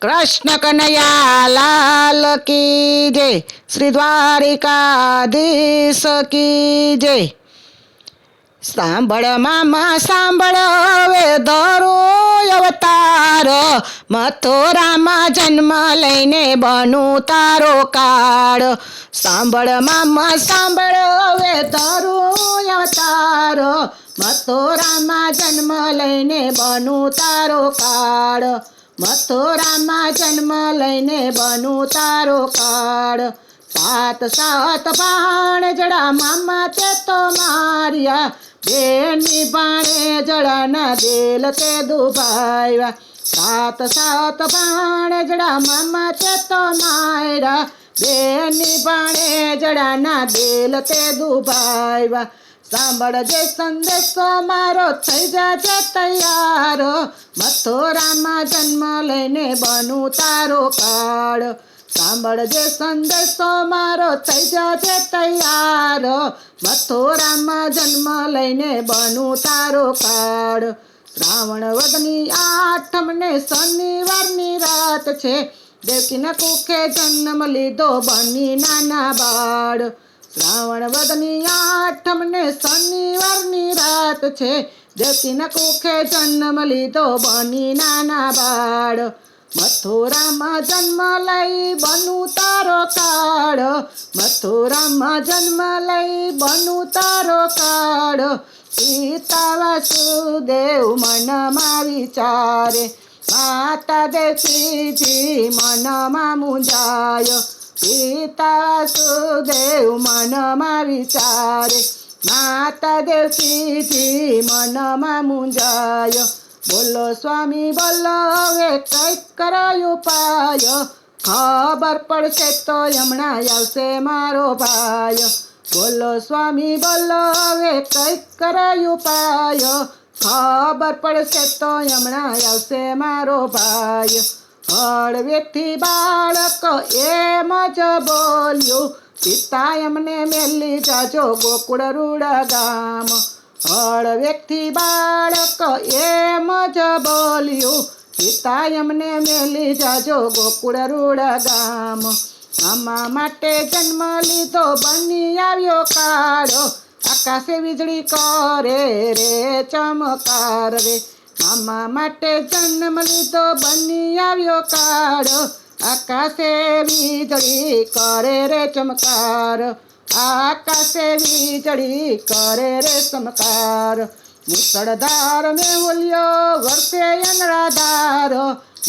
કૃષ્ણ કનૈયા લાલ કી જય, શ્રી દ્વારિકાધીશ કી જય. સાંભળ મામા સાંભળ, હવે ધરો અવતાર, મથુરામાં જન્મ લઈને બનું તારો કાળ. સાંભળ મામા સાંભળ, હવે ધરો અવતાર, મથુરામાં જન્મ લઈને બનું તારો કાળ. મથુરામાં જન્મ લઈને બનું તારો કાળ. સાત સાત ભાણેજડા મામા તે તો માર્યા, બેની ભાણેજડાના દિલ તે દુભાવ્યા. સાત સાત ભાણેજડા મામા તે તો માર્યા, બેની ભાણેજડાના દિલ તે દુભાવ્યા. સાંભળજે સંદેશો મારો, થઈ જાજે તૈયાર, મથુરામાં જન્મ લઈને બનું તારો કાળ. સાંભળજે સંદેશો મારો, થઈ જાજે તૈયાર, મથુરામાં જન્મ લઈને બનું તારો કાળ. શ્રાવણ વદની આઠમ ને શનિવારની રાત છે, દેવકીના કુખે જન્મ લીધો બની નાના બાળ. શ્રાવણ વદની આઠમ ને શનિવારની રાત છે, દેવકીના કુખે જન્મ લીધો બની નાના બાળ. મથુરામાં જન્મ લઈ બનું તારો કાળ, મથુરામાં જન્મ લઈ બનું તારો કાળ. પિતા વાસુદેવ મનમાં વિચારે, માતા દેવકીજી મનમાં મૂંઝાય. પિતા વાસુદેવ મનમાં વિચારે, માતા દેવકીજી મનમાં મૂંઝાય. બોલો સ્વામી બોલો, હવે કંઈક કરાય ઉપાય, ખબર પડશે તો હમણાં આવશે મારો ભાઈ. બોલો સ્વામી બોલો, હવે કંઈક કરાય ઉપાય, ખબર પડશે તો હમણાં આવશે મારો ભાઈ. હળવેથી બાળક એમ જ બોલ્યું, પિતા એમને મેલી જાજો ગોકુળ રૂડા ગામ. હળવેથી બાળક એમ જ બોલ્યું, પિતા એમને મેલી જાજો ગોકુળ રૂડા ગામ. મામા માટે જન્મ લીધો બની આવ્યો કાળ, આકાશે વીજળી કરે રે ચમકાર રે. મામા માટે જન્મ લીધો બની આવ્યો કાળ, આકાશે વીજળી કરે રે ચમકાર. આકાશે વીજળી કરે રે ચમકાર. મુસળધાર મેહુલ્યો વર્ષે અનરાધાર,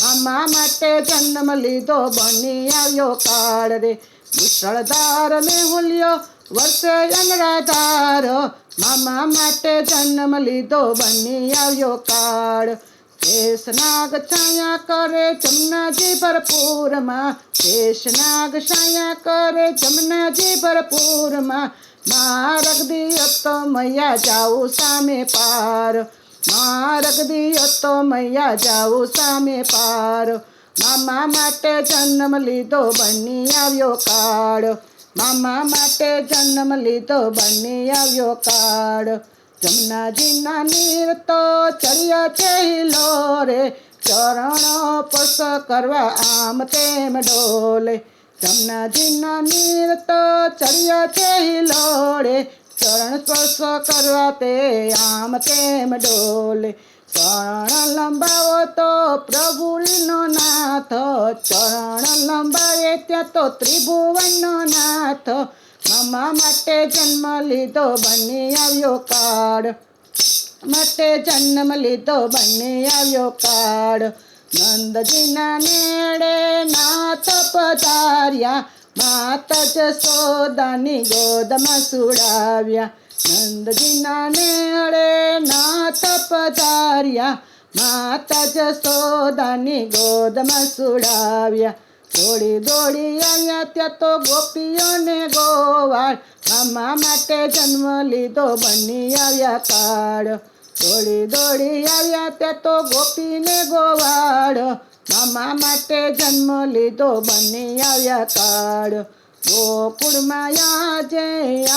મામા માટે જન્મ લીધો બની આવ્યો કાળ રે. મુસળધાર મેહુલ્યો વર્ષે અનરાધાર, મામા માટે જન્મ લીધો બની આવ્યો કાળ. શેષનાગ છાયા કરે જમનાજી ભરપૂરમાં, શેષનાગ છાયા કરે જમનાજી ભરપૂરમાં. મારગ દિયો તો મૈયા જાઉં સામે પાર, મારગ દિયો તો મૈયા જાઉં સામે પાર. મામા માટે જન્મ લીધો બની આવ્યો કાળ, મામા માટે જન્મ લીધો બની આવ્યો કાળ. જમનાજીના નીર તો ચર્યા છે હિલોરે, ચરણો સ્પર્શ કરવા આમ તેમ ડોલે. જમનાજીના નીર તો ચર્યા છે હિલોરે, ચરણ સ્પર્શ કરવા તે આમ તેમ ડોલે. ચરણ લંબાવો તો પ્રભુનો નાથ, ચરણ લંબાવે ત્યાં તો ત્રિભુવનનો નાથ. મામા માટે જન્મ લીધો બની આવ્યો કાળ, માટે જન્મ લીધો બની આવ્યો કાળ. નંદજીના નેડે નાથ પધાર્યા, માતા જશોદાની ગોદમાં સુડાવ્યા. નંદજીના નેડે નાથ પધાર્યા, માતા જશોદાની ગોદમાં સુડાવ્યા. દોડી દોડી આવ્યા ત્યાં તો ગોપીઓને ગોવાળ, મામા માટે જન્મ લીધો બની આવ્યા કાળ. દોડી દોડી આવ્યા ત્યાં તો ગોપીને ગોવાળ, મામા માટે જન્મ લીધો બની આવ્યા કાળ. ગોકુળમાં આજે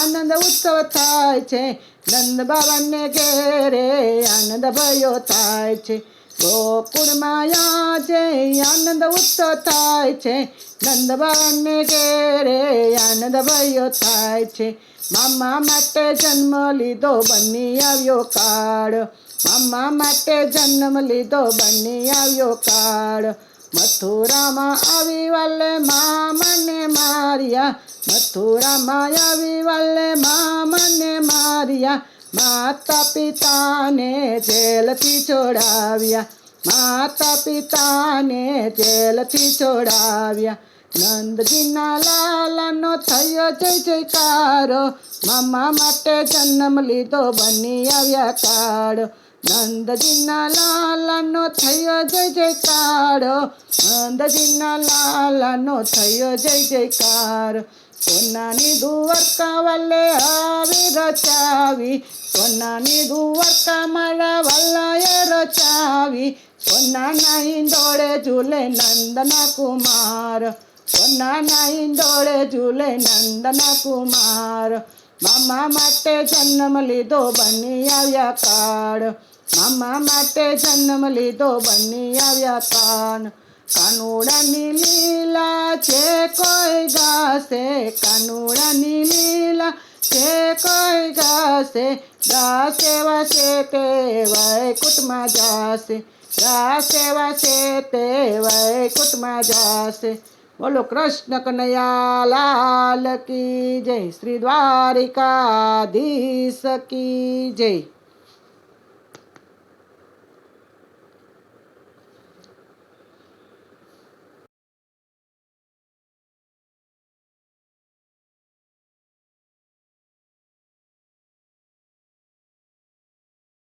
આનંદ ઉત્સવ થાય છે, નંદ બાબાને ઘેરે આનંદ ભયો થાય છે. ગોકુળમાં આજે આનંદ ઉત્સવ થાય છે, નંદબાને ઘેરે આનંદ ભયો થાય છે. મામા માટે જન્મ લીધો બની આવ્યો કાળ, મામા માટે જન્મ લીધો બની આવ્યો કાળ. મથુરામાં આવી વાલે મામાને માર્યા, મથુરામાં આવી વાલે મામાને માર્યા. માતા પિતાને જેલથી છોડાવ્યા, માતા પિતાને જેલથી છોડાવ્યા. નંદજીના લાલાનો થયો જય જયકારો, મામા માટે જન્મ લીધો બની આવ્યા કાળ. નંદજીના લાલાનો થયો જય જયકારો, નંદજીના લાલાનો થયો જય જયકાર. સોનાની દ્વારકા વાલે આવી રચાવી, સોનાની દ્વારકા મારા વાલાએ રચાવી. સોનાના હિંડોળે ઝૂલે નંદના કુમાર, સોનાના હિંડોળે ઝૂલે નંદના કુમાર. મામા માટે જન્મ લીધો બની આવ્યા કાળ, મામા માટે જન્મ લીધો બની આવ્યા કાળ. કાનુડાની લીલા છે કોઈ ગાશે, કાનુડાની લીલા છે કોઈ ગાશે. ગાશે વાસે તે વૈકુંઠમાં જાશે, ગાશે વાસે તે વૈકુંઠમાં જાશે. બોલો કૃષ્ણ કનૈયા લાલ કી જય, શ્રી દ્વારિકાધીશ કી જય.